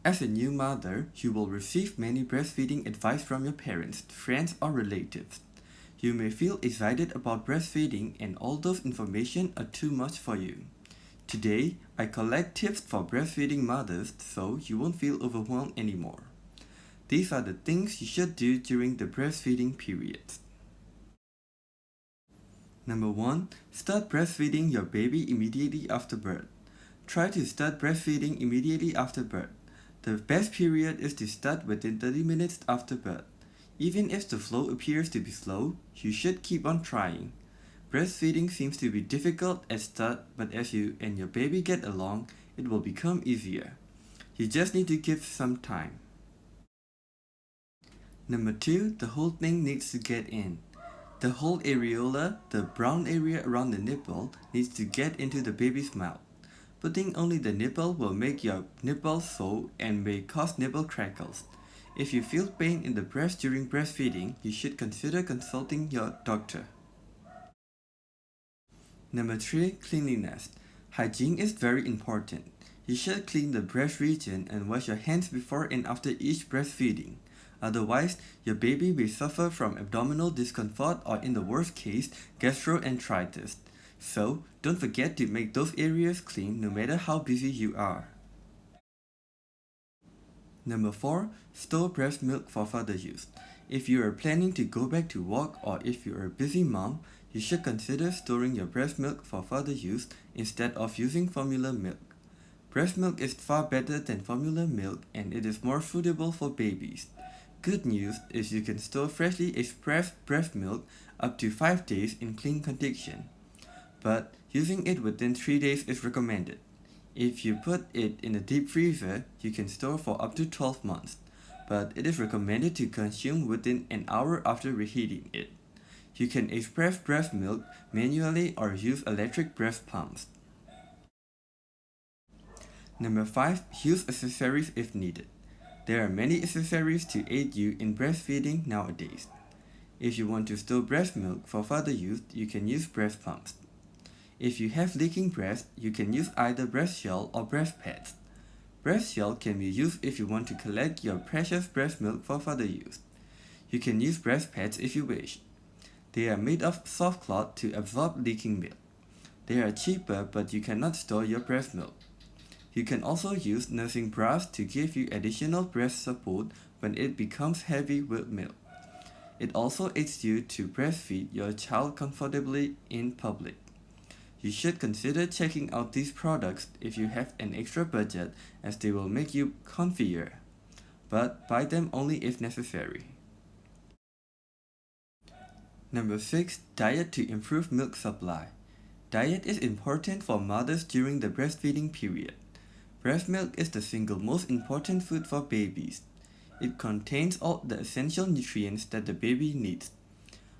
As a new mother, you will receive many breastfeeding advice from your parents, friends, or relatives. You may feel excited about breastfeeding and all those information are too much for you. Today, I collect tips for breastfeeding mothers so you won't feel overwhelmed anymore. These are the things you should do during the breastfeeding period. Number 1. Start breastfeeding your baby immediately after birth. Try to start breastfeeding immediately after birth. The best period is to start within 30 minutes after birth. Even if the flow appears to be slow, you should keep on trying. Breastfeeding seems to be difficult at start, but as you and your baby get along, it will become easier. You just need to give some time. Number 2, the whole thing needs to get in. The whole areola, the brown area around the nipple, needs to get into the baby's mouth. Putting only the nipple will make your nipple swell and may cause nipple crackles. If you feel pain in the breast during breastfeeding, you should consider consulting your doctor. Number 3. Cleanliness. Hygiene is very important. You should clean the breast region and wash your hands before and after each breastfeeding. Otherwise, your baby may suffer from abdominal discomfort or in the worst case, gastroenteritis. So, don't forget to make those areas clean no matter how busy you are. Number 4. Store breast milk for further use. If you are planning to go back to work or if you are a busy mom, you should consider storing your breast milk for further use instead of using formula milk. Breast milk is far better than formula milk and it is more suitable for babies. Good news is you can store freshly expressed breast milk up to 5 days in clean condition. But using it within 3 days is recommended. If you put it in a deep freezer, you can store for up to 12 months, but it is recommended to consume within an hour after reheating it. You can express breast milk manually or use electric breast pumps. Number 5. Use accessories if needed. There are many accessories to aid you in breastfeeding nowadays. If you want to store breast milk for further use, you can use breast pumps. If you have leaking breast, you can use either breast gel or breast pads. Breast gel can be used if you want to collect your precious breast milk for further use. You can use breast pads if you wish. They are made of soft cloth to absorb leaking milk. They are cheaper, but you cannot store your breast milk. You can also use nursing bras to give you additional breast support when it becomes heavy with milk. It also aids you to breastfeed your child comfortably in public. You should consider checking out these products if you have an extra budget as they will make you comfier, but buy them only if necessary. Number 6. Diet to improve milk supply. Diet is important for mothers during the breastfeeding period. Breast milk is the single most important food for babies. It contains all the essential nutrients that the baby needs.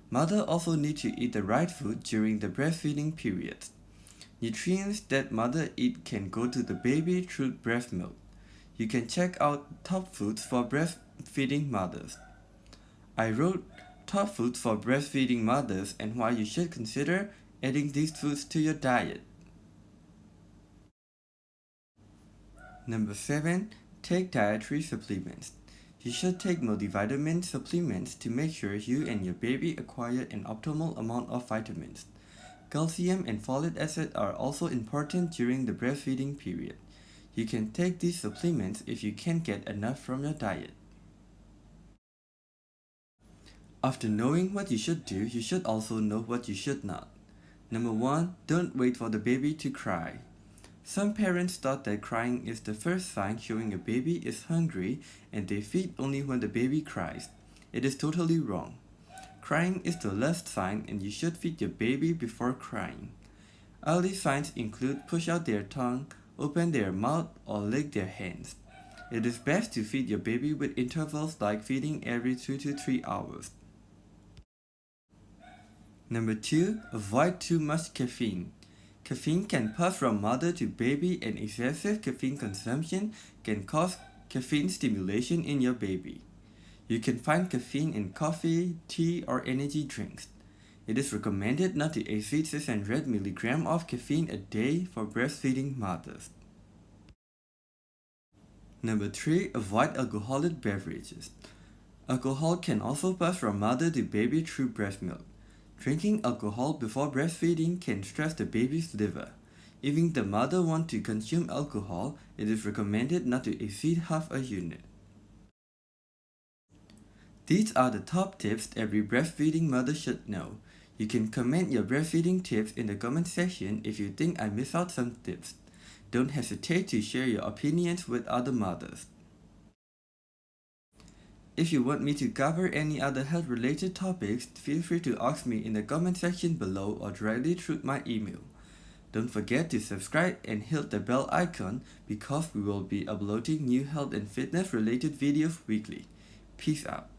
Mother also needs to eat the right food during the breastfeeding period. Nutrients that mother eat can go to the baby through breast milk. You can check out top foods for breastfeeding mothers. I wrote top foods for breastfeeding mothers and why you should consider adding these foods to your diet. Number 7. Take dietary supplements. You should take multivitamin supplements to make sure you and your baby acquire an optimal amount of vitamins. Calcium and folic acid are also important during the breastfeeding period. You can take these supplements if you can't get enough from your diet. After knowing what you should do, you should also know what you should not. Number 1. Don't wait for the baby to cry. Some parents thought that crying is the first sign showing a baby is hungry and they feed only when the baby cries. It is totally wrong. Crying is the last sign and you should feed your baby before crying. Early signs include push out their tongue, open their mouth, or lick their hands. It is best to feed your baby with intervals like feeding every 2 to 3 hours. Number 2. Avoid too much caffeine. Caffeine can pass from mother to baby and excessive caffeine consumption can cause caffeine stimulation in your baby. You can find caffeine in coffee, tea, or energy drinks. It is recommended not to exceed 600 mg of caffeine a day for breastfeeding mothers. Number 3. Avoid alcoholic beverages. Alcohol can also pass from mother to baby through breast milk. Drinking alcohol before breastfeeding can stress the baby's liver. If the mother wants to consume alcohol, it is recommended not to exceed half a unit. These are the top tips every breastfeeding mother should know. You can comment your breastfeeding tips in the comment section if you think I missed out some tips. Don't hesitate to share your opinions with other mothers. If you want me to cover any other health related topics, feel free to ask me in the comment section below or directly through my email. Don't forget to subscribe and hit the bell icon because we will be uploading new health and fitness related videos weekly. Peace out.